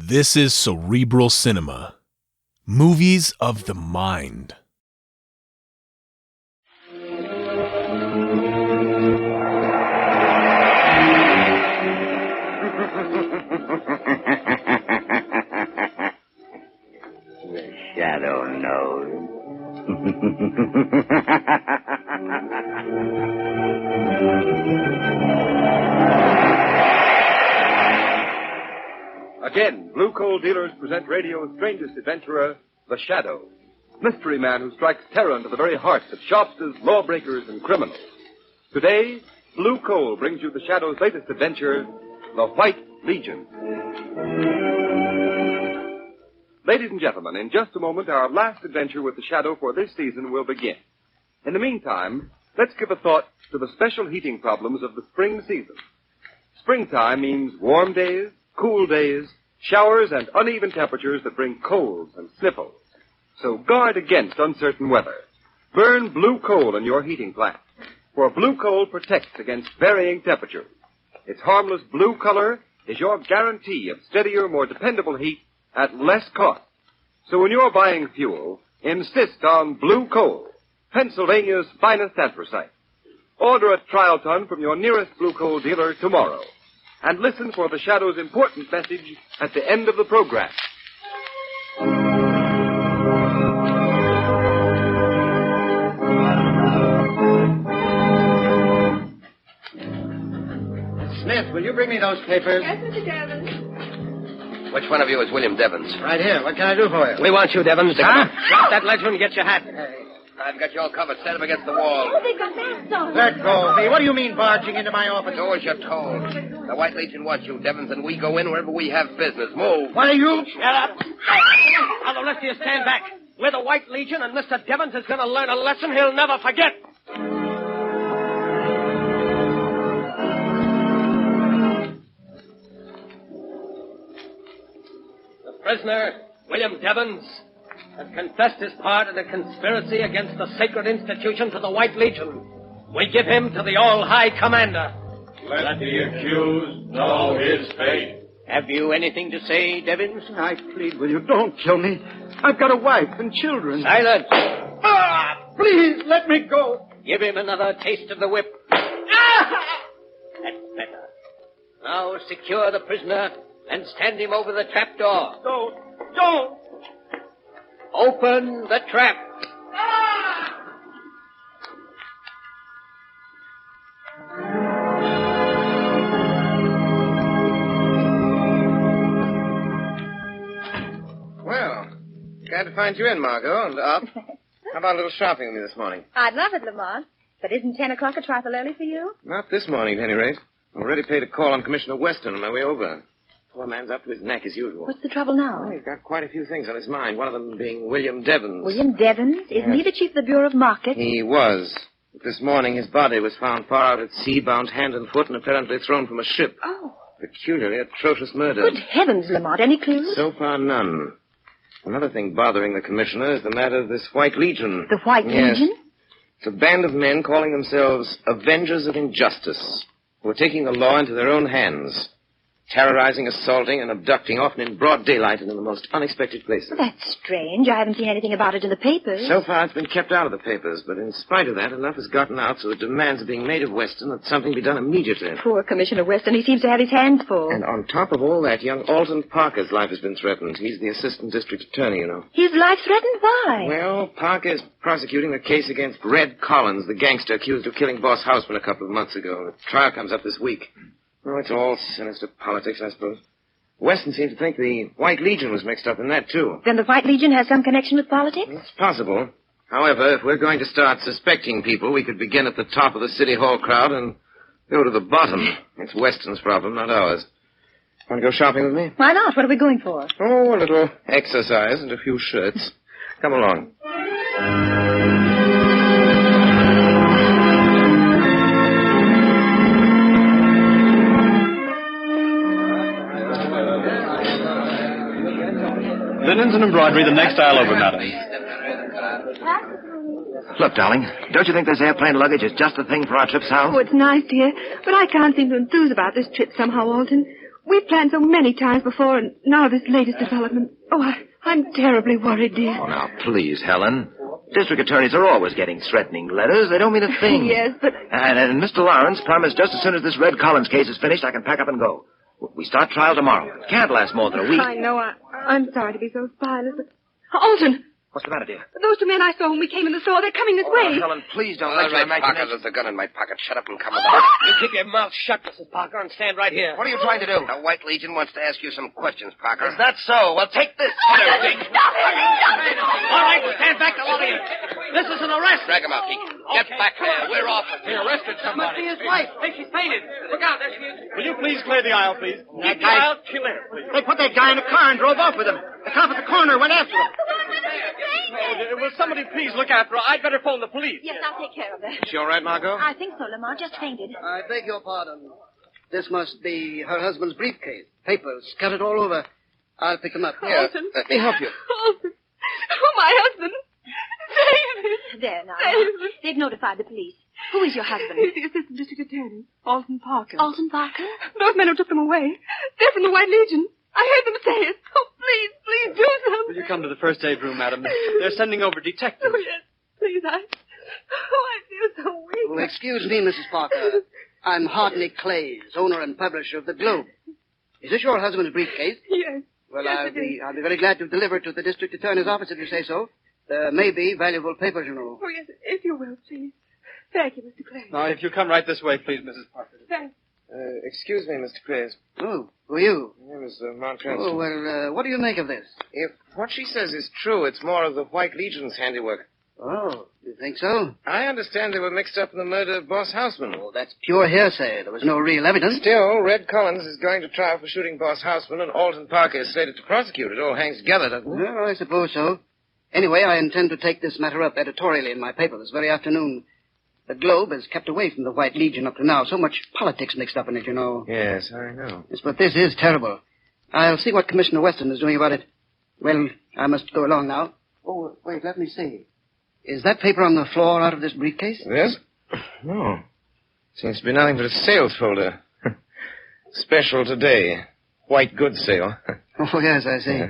This is Cerebral Cinema. Movies of the mind. The shadow knows. Again, Blue Coal Dealers present radio's strangest adventurer, The Shadow, mystery man who strikes terror into the very hearts of shopsters, lawbreakers, and criminals. Today, Blue Coal brings you The Shadow's latest adventure, The White Legion. Ladies and gentlemen, in just a moment, our last adventure with The Shadow for this season will begin. In the meantime, let's give a thought to the special heating problems of the spring season. Springtime means warm days, cool days, showers, and uneven temperatures that bring colds and sniffles. So guard against uncertain weather. Burn blue coal in your heating plant, for blue coal protects against varying temperatures. Its harmless blue color is your guarantee of steadier, more dependable heat at less cost. So when you're buying fuel, insist on blue coal, Pennsylvania's finest anthracite. Order a trial ton from your nearest blue coal dealer tomorrow. And listen for the Shadow's important message at the end of the program. Smith, will you bring me those papers? Yes, Mr. Devons. Which one of you is William Devons? Right here. What can I do for you? We want you, Devons. Huh? Drop that ledger and get your hat. I've got you all covered. Stand up against the wall. Oh, they got masks on. Let go of me. What do you mean barging into my office? Do as you're told. The White Legion wants you, Devons, and we go in wherever we have business. Move. What are you? Shut up. Now, the rest of you stand back. We're the White Legion, and Mr. Devons is going to learn a lesson he'll never forget. The prisoner, William Devons, has confessed his part in a conspiracy against the sacred institutions of the White Legion. We give him to the All-High Commander. Let the accused know his fate. Have you anything to say, Devons? I plead with you. Don't kill me. I've got a wife and children. Silence. Please, let me go. Give him another taste of the whip. That's better. Now secure the prisoner and stand him over the trap door. Don't. Open the trap. Well, glad to find you in, Margot. And up. How about a little shopping with me this morning? I'd love it, Lamont. But isn't 10 o'clock a trifle early for you? Not this morning, at any rate. I already paid a call on Commissioner Weston on my way over. Poor man's up to his neck as usual. What's the trouble now? Well, he's got quite a few things on his mind, one of them being William Devons. William Devons? Isn't he the chief of the Bureau of Market? He was. But this morning his body was found far out at sea, bound hand and foot, and apparently thrown from a ship. Oh. Peculiarly atrocious murder. Good heavens, Lamont. Any clues? So far, none. Another thing bothering the commissioner is the matter of this White Legion. The White Legion? It's a band of men calling themselves Avengers of Injustice, who are taking the law into their own hands, terrorizing, assaulting, and abducting, often in broad daylight and in the most unexpected places. Well, that's strange. I haven't seen anything about it in the papers. So far, it's been kept out of the papers, but in spite of that, enough has gotten out so that demands are being made of Weston that something be done immediately. Poor Commissioner Weston. He seems to have his hands full. And on top of all that, young Alton Parker's life has been threatened. He's the assistant district attorney, you know. His life threatened? Why? Well, Parker's prosecuting the case against Red Collins, the gangster accused of killing Boss Houseman a couple of months ago. The trial comes up this week. Oh, it's all sinister politics, I suppose. Weston seemed to think the White Legion was mixed up in that, too. Then the White Legion has some connection with politics? It's possible. However, if we're going to start suspecting people, we could begin at the top of the City Hall crowd and go to the bottom. It's Weston's problem, not ours. Want to go shopping with me? Why not? What are we going for? Oh, a little exercise and a few shirts. Come along. Linens and embroidery the next aisle over, madam. Look, darling, don't you think this airplane luggage is just the thing for our trip south? Oh, it's nice, dear. But I can't seem to enthuse about this trip somehow, Alton. We've planned so many times before, and now this latest development. Oh, I'm terribly worried, dear. Oh, now, please, Helen. District attorneys are always getting threatening letters. They don't mean a thing. Yes, but... And Mr. Lawrence promised just as soon as this Red Collins case is finished, I can pack up and go. We start trial tomorrow. It can't last more than a week. I know. I'm sorry to be so spineless, but... Alton! What's the matter, dear? Those two men I saw when we came in the store, they're coming this way. Helen, please don't All let your right, Parker, imagination... there's a gun in my pocket. Shut up and come along. You keep your mouth shut, Mrs. Parker, and stand right here. What are you trying to do? The White Legion wants to ask you some questions, Parker. Is that so? Well, take this. All right, stand back, all of you. This is an arrest. Drag him out, Deacon. Get back there. We're off. He arrested somebody. Must be his wife. Hey, she's fainted. Look out, there she is. Will you please clear the aisle, please? Keep the aisle clear, please. They put that guy in a car and drove off with him. The cop at the corner went after him. Will somebody please look after her? I'd better phone the police. Yes, I'll take care of that. Is she all right, Margot? I think so, Lamar. Just fainted. I beg your pardon. This must be her husband's briefcase. Papers scattered all over. I'll pick them up. Here, Alton. let me help you. Alton. Oh, my husband. David. There now. David. They've notified the police. Who is your husband? He's the assistant district attorney, Alton Parker. Alton Parker? Those men who took them away. They're from the White Legion. I heard them say it. Oh, please do something. Will you come to the first aid room, madam? They're sending over detectives. Oh, yes. Please, I feel so weak. Oh, excuse me, Mrs. Parker. I'm Hardney Clays, owner and publisher of the Globe. Is this your husband's briefcase? Yes. Well, Yes, I'll it be is. very glad to deliver it to the district attorney's office if you say so. There may be valuable papers, you know. Oh, yes, if you will, please. Thank you, Mr. Clay. Now, if you come right this way, please, Mrs. Parker. Thank Excuse me, Mr. Clays. Oh, who are you? My name is Mount Cranston. Oh, well, what do you make of this? If what she says is true, it's more of the White Legion's handiwork. Oh, you think so? I understand they were mixed up in the murder of Boss Houseman. Oh, that's pure hearsay. There was no real evidence. Still, Red Collins is going to trial for shooting Boss Houseman, and Alton Parker is slated to prosecute. It all hangs together, doesn't it? Well, I suppose so. Anyway, I intend to take this matter up editorially in my paper this very afternoon. The Globe has kept away from the White Legion up to now. So much politics mixed up in it, you know. Yes, I know. Yes, but this is terrible. I'll see what Commissioner Weston is doing about it. Well, I must go along now. Oh, wait, let me see. Is that paper on the floor out of this briefcase? This? No. Seems to be nothing but a sales folder. Special today. White goods sale. Oh, yes, I see.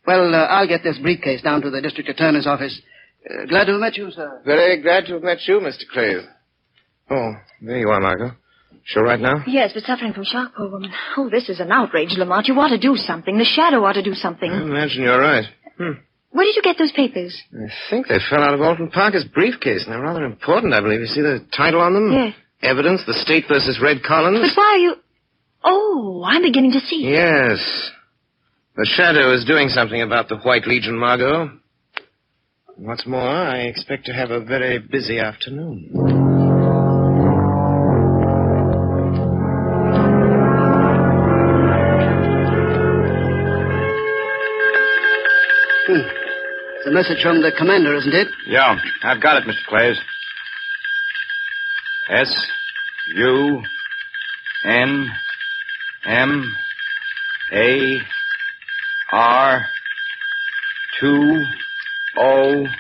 Well, I'll get this briefcase down to the district attorney's office. Glad to have met you, sir. Very glad to have met you, Mr. Clays. Oh, there you are, Margot. Sure right now? Yes, but suffering from shock, poor woman. Oh, this is an outrage, Lamont. You ought to do something. The shadow ought to do something. I imagine you're right. Where did you get those papers? I think they fell out of Alton Parker's briefcase, and they're rather important, I believe. You see the title on them? Yes. Evidence, the State versus Red Collins. But why are you... Oh, I'm beginning to see. Yes. The shadow is doing something about the White Legion, Margot. What's more, I expect to have a very busy afternoon. It's a message from the commander, isn't it? Yeah, I've got it, Mr. Clays.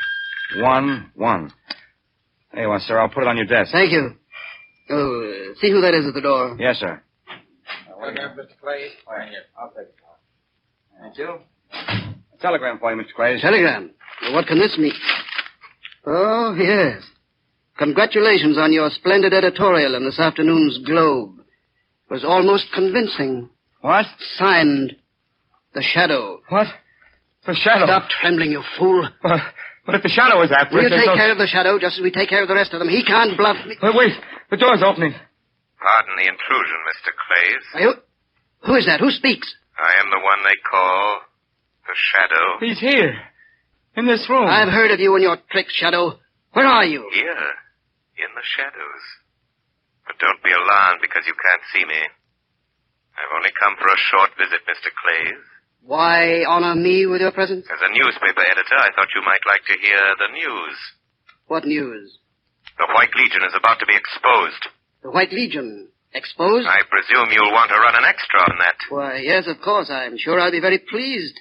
S-U-N-M-A-R-2011. There you are, sir. I'll put it on your desk. Thank you. Oh, see who that is at the door. Yes, sir. Wait a minute, Mr. Clay. Right here. I'll take it. Thank you. A telegram for you, Mr. Clays. Telegram? Well, what can this mean? Oh, yes. Congratulations on your splendid editorial in this afternoon's Globe. It was almost convincing. What? Signed, The Shadow. What? The shadow? Stop trembling, you fool. But if the shadow is after We'll us... take care of the Shadow just as we take care of the rest of them. He can't bluff me. Wait. The door's opening. Pardon the intrusion, Mr. Clays. Are you... Who is that? Who speaks? I am the one they call the Shadow. He's here. In this room. I've heard of you and your tricks, Shadow. Where are you? Here, in the shadows. But don't be alarmed because you can't see me. I've only come for a short visit, Mr. Clays. Why honor me with your presence? As a newspaper editor, I thought you might like to hear the news. What news? The White Legion is about to be exposed. The White Legion. Exposed? I presume you'll want to run an extra on that. Why, yes, of course. I'm sure I'll be very pleased.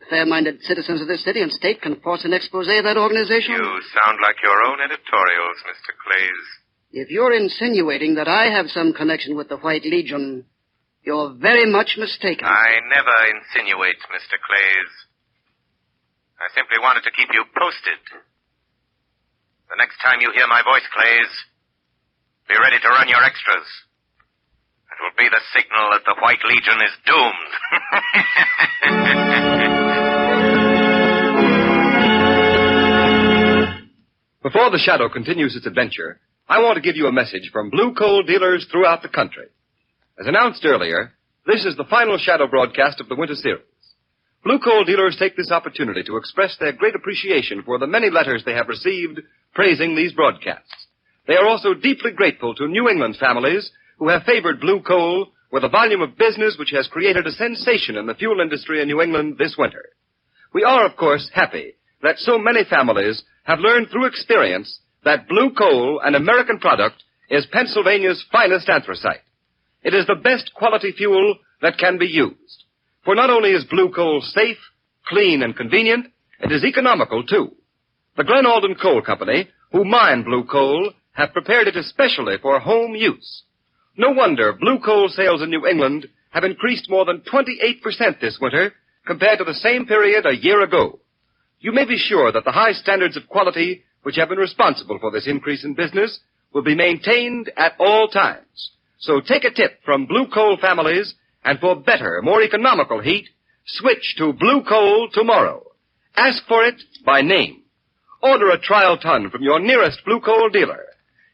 Fair-minded citizens of this city and state can force an expose of that organization. You sound like your own editorials, Mr. Clays. If you're insinuating that I have some connection with the White Legion, You're very much mistaken. I never insinuate, Mr. Clays. I simply wanted to keep you posted. The next time you hear my voice, Clays, be ready to run your extras. It will be the signal that the White Legion is doomed. Before the Shadow continues its adventure, I want to give you a message from blue coal dealers throughout the country. As announced earlier, this is the final Shadow broadcast of the winter series. Blue coal dealers take this opportunity to express their great appreciation for the many letters they have received praising these broadcasts. They are also deeply grateful to New England families who have favored blue coal with a volume of business which has created a sensation in the fuel industry in New England this winter. We are, of course, happy that so many families have learned through experience that blue coal, an American product, is Pennsylvania's finest anthracite. It is the best quality fuel that can be used. For not only is blue coal safe, clean, and convenient, it is economical, too. The Glen Alden Coal Company, who mine blue coal, have prepared it especially for home use. No wonder blue coal sales in New England have increased more than 28% this winter compared to the same period a year ago. You may be sure that the high standards of quality which have been responsible for this increase in business will be maintained at all times. So take a tip from blue coal families, and for better, more economical heat, switch to blue coal tomorrow. Ask for it by name. Order a trial ton from your nearest blue coal dealer.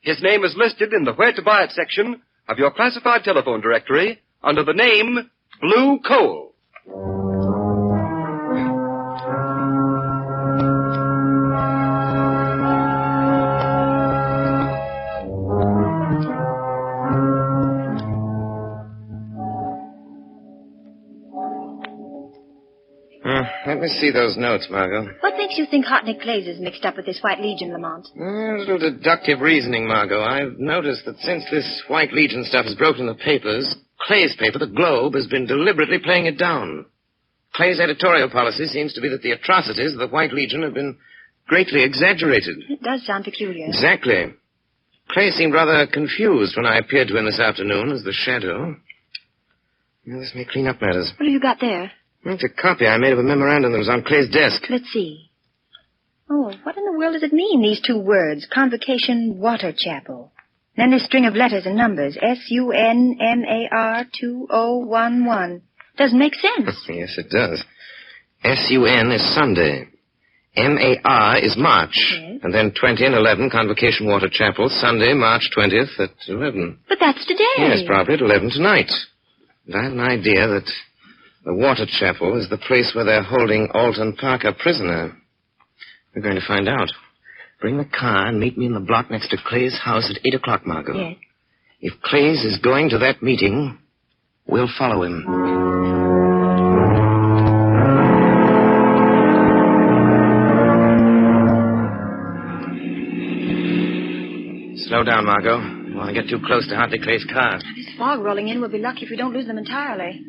His name is listed in the Where to Buy It section of your classified telephone directory under the name Blue Coal. Let me see those notes, Margot. What makes you think Hartnett Clays is mixed up with this White Legion, Lamont? A little deductive reasoning, Margot. I've noticed that since this White Legion stuff is broken in the papers, Clay's paper, the Globe, has been deliberately playing it down. Clay's editorial policy seems to be that the atrocities of the White Legion have been greatly exaggerated. It does sound peculiar. Exactly. Clay seemed rather confused when I appeared to him this afternoon as the Shadow. Now, this may clean up matters. What have you got there? It's a copy I made of a memorandum that was on Clay's desk. Let's see. Oh, what in the world does it mean, these two words? Convocation Water Chapel. Then this string of letters and numbers. SUNMAR 2011. Doesn't make sense. Yes, it does. SUN is Sunday. MAR is March. Yes. And then 20 and 11, Convocation Water Chapel, Sunday, March 20th at 11. But that's today. Yes, probably at 11 tonight. And I have an idea that the Water Chapel is the place where they're holding Alton Parker prisoner. We're going to find out. Bring the car and meet me in the block next to Clay's house at 8 o'clock, Margot. Yes. If Clay's is going to that meeting, we'll follow him. Slow down, Margot. You want to get too close to Hartley Clay's car. This fog rolling in. We'll be lucky if we don't lose them entirely.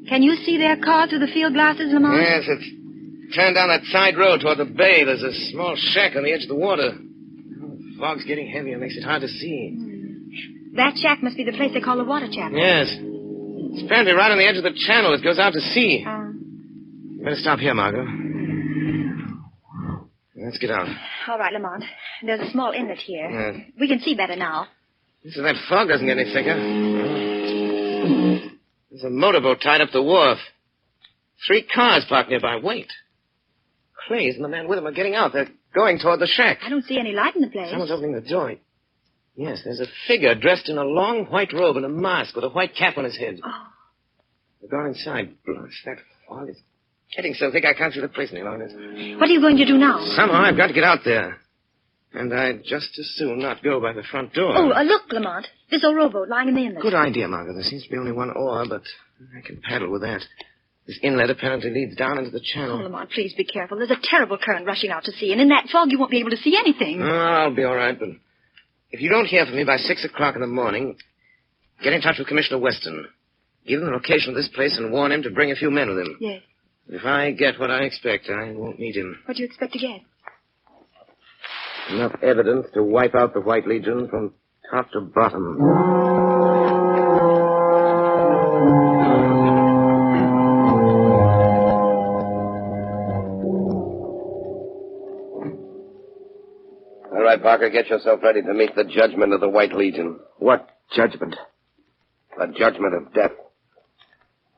Can you see their car through the field glasses, Lamont? Yes, it's turned down that side road toward the bay. There's a small shack on the edge of the water. The fog's getting heavier. It makes it hard to see. That shack must be the place they call the Water Chapel. Yes. It's apparently right on the edge of the channel. It goes out to sea. You better stop here, Margot. Let's get out. All right, Lamont. There's a small inlet here. Yes. We can see better now. So that fog doesn't get any thicker. There's a motorboat tied up the wharf. 3 cars parked nearby. Wait. Clays and the man with him are getting out. They're going toward the shack. I don't see any light in the place. Someone's opening the door. Yes, there's a figure dressed in a long white robe and a mask with a white cap on his head. Oh. They're going inside. Gosh, that fog is getting so thick I can't see the place any longer. What are you going to do now? Somehow I've got to get out there. And I'd just as soon not go by the front door. Oh, look, Lamont. This old rowboat lying in the inlet. Good idea, Margaret. There seems to be only one oar, but I can paddle with that. This inlet apparently leads down into the channel. Oh, Lamont, please be careful. There's a terrible current rushing out to sea, and in that fog you won't be able to see anything. Oh, I'll be all right, but if you don't hear from me by 6 o'clock in the morning, get in touch with Commissioner Weston. Give him the location of this place and warn him to bring a few men with him. Yes. If I get what I expect, I won't need him. What do you expect to get? Enough evidence to wipe out the White Legion from top to bottom. Parker, get yourself ready to meet the judgment of the White Legion. What judgment? The judgment of death.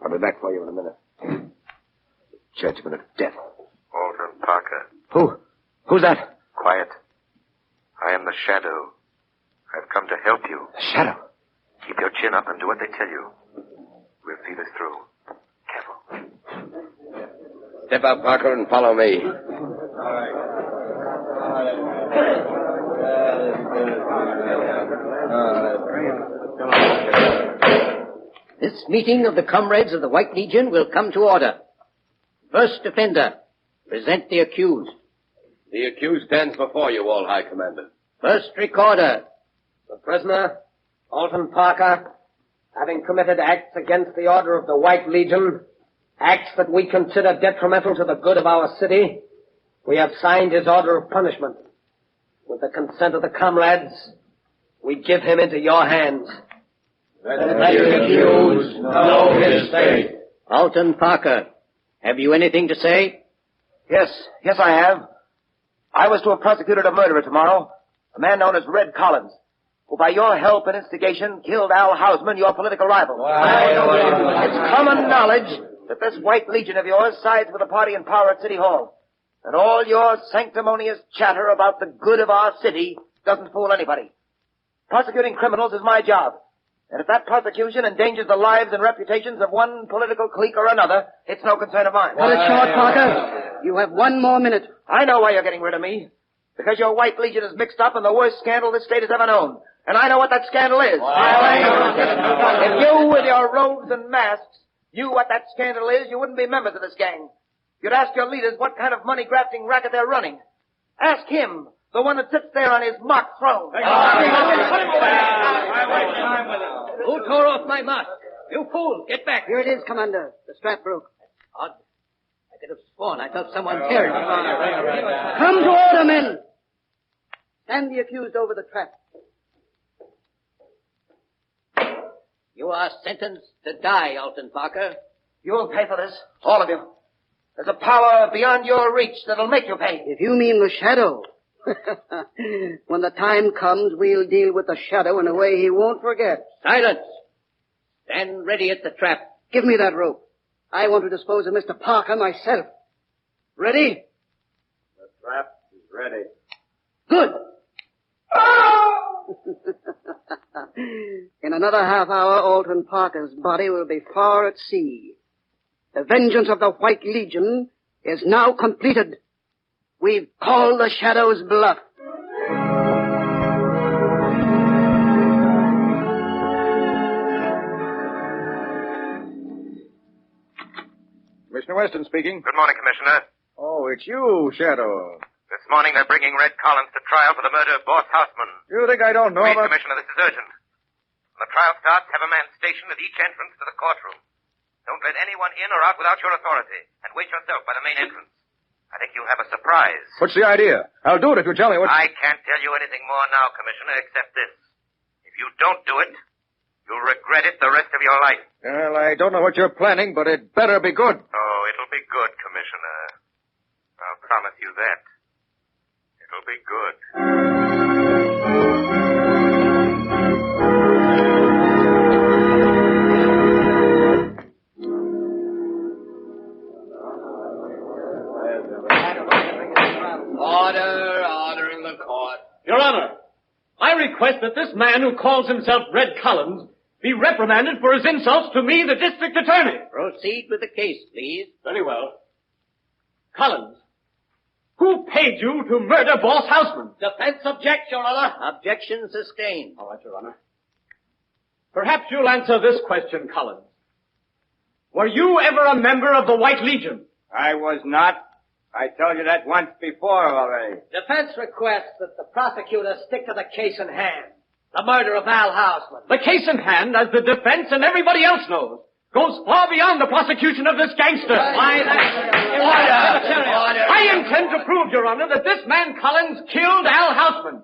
I'll be back for you in a minute. Judgment of death. Alton Parker. Who's that? Quiet. I am the Shadow. I've come to help you. The Shadow? Keep your chin up and do what they tell you. We'll see this through. Careful. Step out, Parker, and follow me. This meeting of the comrades of the White Legion will come to order. First offender, present the accused. The accused stands before you, All High Commander. First recorder, the prisoner, Alton Parker, having committed acts against the order of the White Legion, acts that we consider detrimental to the good of our city, we have signed his order of punishment. With the consent of the comrades, we give him into your hands. Let the accused know his fate. Alton Parker, have you anything to say? Yes, I have. I was to have prosecuted a murderer tomorrow, a man known as Red Collins, who by your help and instigation killed Al Hausman, your political rival. It's common knowledge that this White Legion of yours sides with the party in power at City Hall. And all your sanctimonious chatter about the good of our city doesn't fool anybody. Prosecuting criminals is my job. And if that prosecution endangers the lives and reputations of one political clique or another, it's no concern of mine. Cut it short, Parker. You have 1 more minute. I know why you're getting rid of me. Because your White Legion is mixed up in the worst scandal this state has ever known. And I know what that scandal is. If you, with your robes and masks, knew what that scandal is, you wouldn't be members of this gang. You'd ask your leaders what kind of money-grafting racket they're running. Ask him, the one that sits there on his mock throne. Who tore off my mask? You fool, get back. Here it is, Commander. The strap broke. Odd. I could have sworn I felt someone tear it. Come to order, men. Stand the accused over the trap. You are sentenced to die, Alton Parker. You'll pay for this, all of you. There's a power beyond your reach that'll make you pay. If you mean the Shadow. When the time comes, we'll deal with the Shadow in a way he won't forget. Silence. Stand ready at the trap. Give me that rope. I want to dispose of Mr. Parker myself. Ready? The trap is ready. Good. In another half hour, Alton Parker's body will be far at sea. The vengeance of the White Legion is now completed. We've called the Shadow's bluff. Commissioner Weston speaking. Good morning, Commissioner. Oh, it's you, Shadow. This morning they're bringing Red Collins to trial for the murder of Boss Houseman. You think I don't know Wait, about... Commissioner, this is urgent. When the trial starts, have a man stationed at each entrance to the courtroom. Don't let anyone in or out without your authority, and wait yourself by the main entrance. I think you'll have a surprise. What's the idea? I'll do it if you tell me what... I can't tell you anything more now, Commissioner, except this. If you don't do it, you'll regret it the rest of your life. Well, I don't know what you're planning, but it better be good. Oh, it'll be good, Commissioner. I'll promise you that. It'll be good. Order in the court. Your Honor, I request that this man who calls himself Red Collins be reprimanded for his insults to me, the district attorney. Proceed with the case, please. Very well. Collins, who paid you to murder Boss Houseman? Defense objects, Your Honor. Objection sustained. All right, Your Honor. Perhaps you'll answer this question, Collins. Were you ever a member of the White Legion? I was not. I told you that once before already. Defense requests that the prosecutor stick to the case in hand. The murder of Al Hausman. The case in hand, as the defense and everybody else knows, goes far beyond the prosecution of this gangster. Why, Order! I intend to prove, Your Honor, that this man Collins killed Al Hausman.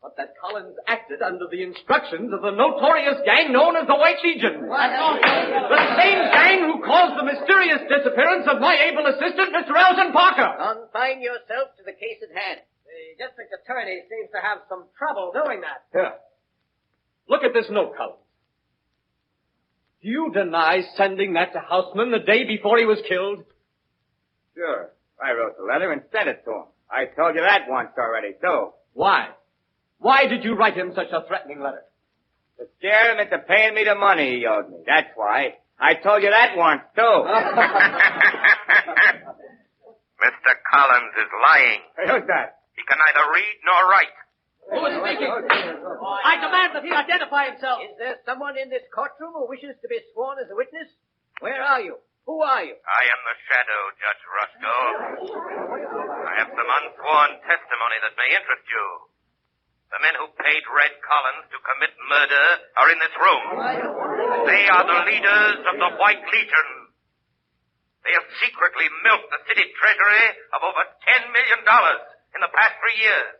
But that Collins acted under the instructions of the notorious gang known as the White Legion. The same gang who caused the mysterious disappearance of my able assistant, Mr. Alton Parker. Confine yourself to the case at hand. district attorney seems to have some trouble doing that. Here. Look at this note, Collins. Do you deny sending that to Houseman the day before he was killed? Sure. I wrote the letter and sent it to him. I told you that once already, too. Why? Why did you write him such a threatening letter? To scare him into paying me the money he owed me. That's why. I told you that once, too. Mr. Collins is lying. Hey, who's that? He can neither read nor write. Who is speaking? I demand that he identify himself. Is there someone in this courtroom who wishes to be sworn as a witness? Where are you? Who are you? I am the shadow, Judge Roscoe. I have some unsworn testimony that may interest you. The men who paid Red Collins to commit murder are in this room. They are the leaders of the White Legion. They have secretly milked the city treasury of over $10 million in the past 3 years.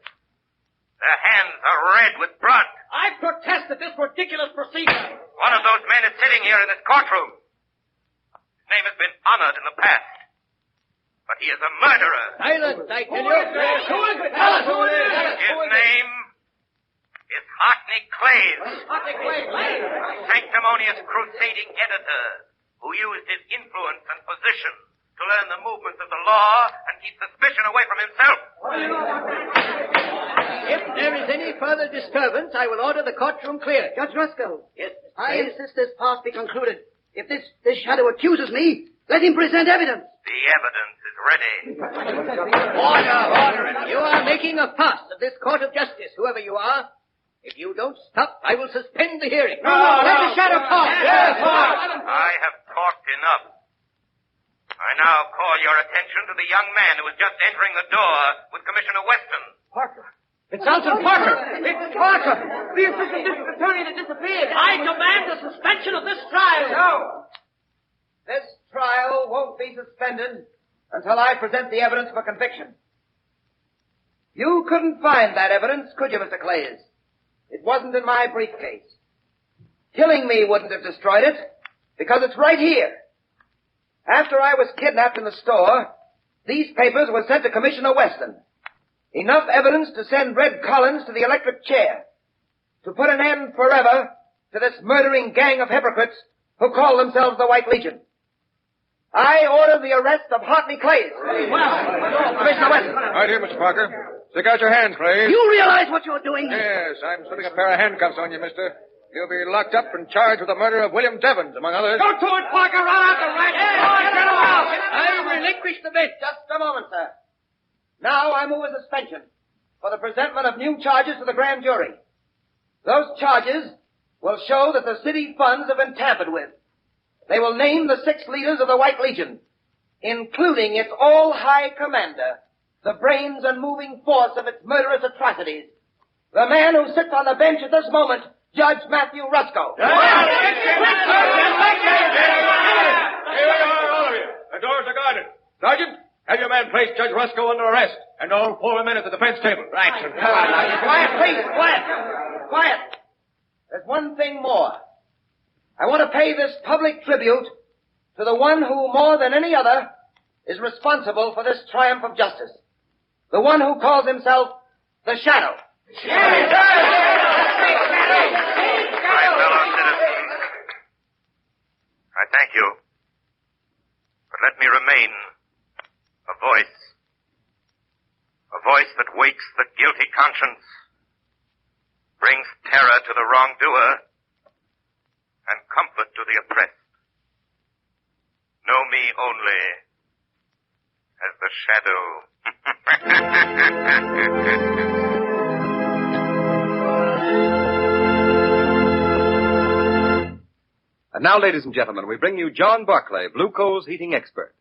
Their hands are red with blood. I protest at this ridiculous procedure. One of those men is sitting here in this courtroom. His name has been honored in the past. But he is a murderer. Silence, I tell you. Who is it? Tell us who it is. His name is Hartney Clays. Hartney Clays. A sanctimonious crusading editor who used his influence and position to learn the movements of the law and keep suspicion away from himself. If there is any further disturbance, I will order the courtroom clear. Judge Roscoe. Yes, I insist this part be concluded. If this shadow accuses me, let him present evidence. The evidence is ready. Order. You are making a fuss of this court of justice, whoever you are. If you don't stop, I will suspend the hearing. Let the shadow talk. Yes, I have talked enough. I now call your attention to the young man who is just entering the door with Commissioner Weston. Parker. It's Alton Parker. It's Parker, the assistant district attorney that disappeared. I demand the suspension of this trial. No. This trial won't be suspended until I present the evidence for conviction. You couldn't find that evidence, could you, Mr. Clays? It wasn't in my briefcase. Killing me wouldn't have destroyed it, because it's right here. After I was kidnapped in the store, these papers were sent to Commissioner Weston. Enough evidence to send Red Collins to the electric chair. To put an end forever to this murdering gang of hypocrites who call themselves the White Legion. I order the arrest of Hartney Clays. Commissioner Weston. Right here, Mr. Parker. Stick out your hands, Clays. You realize what you're doing? Yes, I'm slipping a pair of handcuffs on you, mister. You'll be locked up and charged with the murder of William Devons, among others. Go to it, Parker. Run out the right. Get him out. I relinquish the bench. Just a moment, sir. Now I move a suspension for the presentment of new charges to the grand jury. Those charges will show that the city funds have been tampered with. They will name the 6 leaders of the White Legion, including its all-high commander, the brains and moving force of its murderous atrocities, the man who sits on the bench at this moment, Judge Matthew Roscoe. Here we are, all of you. The doors are guarded. Sergeant, have your man place Judge Roscoe under arrest, and all 4 men at the defense table. Right. Quiet, please. Quiet. There's one thing more. I want to pay this public tribute to the one who, more than any other, is responsible for this triumph of justice. The one who calls himself the Shadow. My fellow citizens, I thank you. But let me remain a voice. A voice that wakes the guilty conscience, brings terror to the wrongdoer, and comfort to the oppressed. Know me only as the Shadow. And now, ladies and gentlemen, we bring you John Barclay, Blue Coal's heating expert.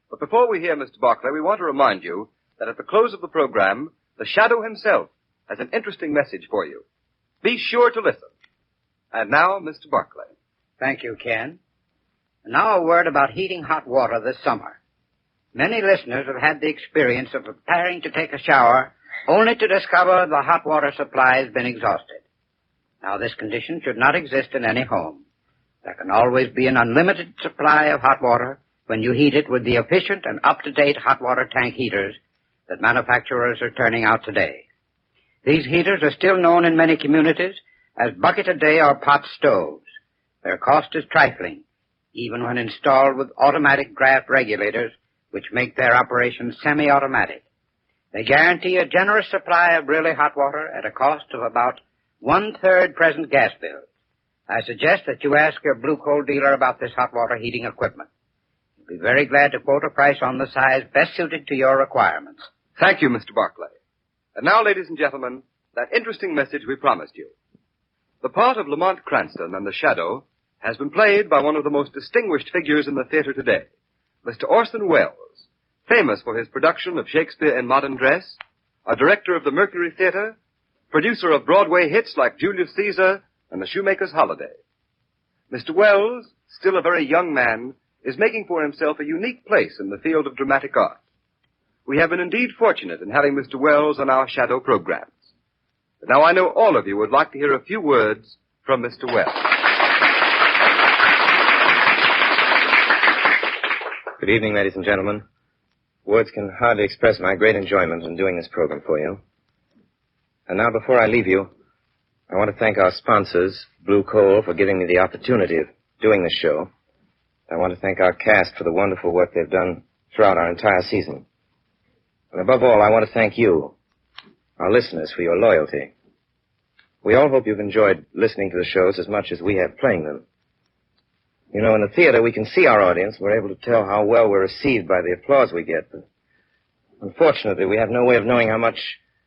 But before we hear Mr. Barclay, we want to remind you that at the close of the program, the Shadow himself has an interesting message for you. Be sure to listen. And now, Mr. Barclay. Thank you, Ken. Now a word about heating hot water this summer. Many listeners have had the experience of preparing to take a shower only to discover the hot water supply has been exhausted. Now this condition should not exist in any home. There can always be an unlimited supply of hot water when you heat it with the efficient and up-to-date hot water tank heaters that manufacturers are turning out today. These heaters are still known in many communities as bucket-a-day or pot stoves. Their cost is trifling, even when installed with automatic draft regulators, which make their operation semi-automatic. They guarantee a generous supply of really hot water at a cost of about one-third present gas bills. I suggest that you ask your blue coal dealer about this hot water heating equipment. He'll be very glad to quote a price on the size best suited to your requirements. Thank you, Mr. Barclay. And now, ladies and gentlemen, that interesting message we promised you. The part of Lamont Cranston and the Shadow has been played by one of the most distinguished figures in the theater today, Mr. Orson Welles, famous for his production of Shakespeare in Modern Dress, a director of the Mercury Theater, producer of Broadway hits like Julius Caesar and The Shoemaker's Holiday. Mr. Welles, still a very young man, is making for himself a unique place in the field of dramatic art. We have been indeed fortunate in having Mr. Welles on our Shadow programs. But now I know all of you would like to hear a few words from Mr. Welles. Good evening, ladies and gentlemen. Words can hardly express my great enjoyment in doing this program for you. And now, before I leave you, I want to thank our sponsors, Blue Coal, for giving me the opportunity of doing this show. I want to thank our cast for the wonderful work they've done throughout our entire season. And above all, I want to thank you, our listeners, for your loyalty. We all hope you've enjoyed listening to the shows as much as we have playing them. You know, in the theater, we can see our audience. We're able to tell how well we're received by the applause we get. But unfortunately, we have no way of knowing how much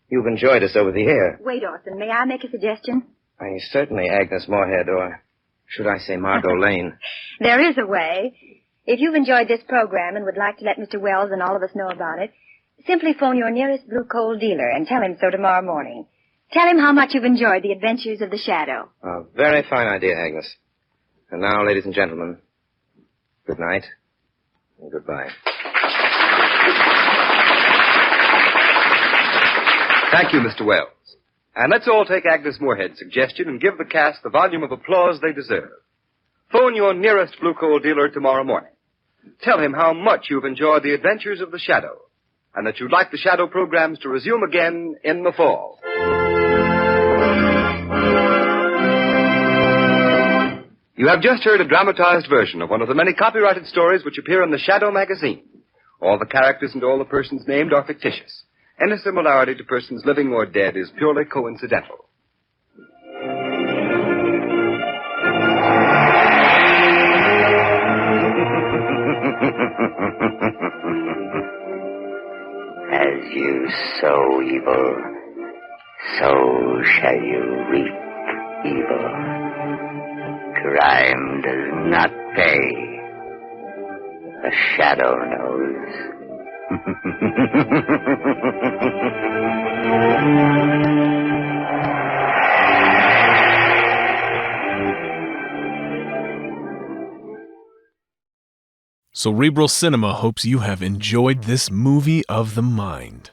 you've enjoyed us over the air. Wait, Orson, may I make a suggestion? Certainly, Agnes Moorhead, or should I say Margot Lane. There is a way. If you've enjoyed this program and would like to let Mr. Welles and all of us know about it, simply phone your nearest blue coal dealer and tell him so tomorrow morning. Tell him how much you've enjoyed the adventures of the Shadow. A very fine idea, Agnes. And now, ladies and gentlemen, good night and goodbye. Thank you, Mr. Welles. And let's all take Agnes Moorhead's suggestion and give the cast the volume of applause they deserve. Phone your nearest blue coal dealer tomorrow morning. Tell him how much you've enjoyed the adventures of the Shadow, and that you'd like the Shadow programs to resume again in the fall. You have just heard a dramatized version of one of the many copyrighted stories which appear in the Shadow magazine. All the characters and all the persons named are fictitious. Any similarity to persons living or dead is purely coincidental. As you sow evil, so shall you reap evil. Crime does not pay. The Shadow knows. Cerebral Cinema hopes you have enjoyed this movie of the mind.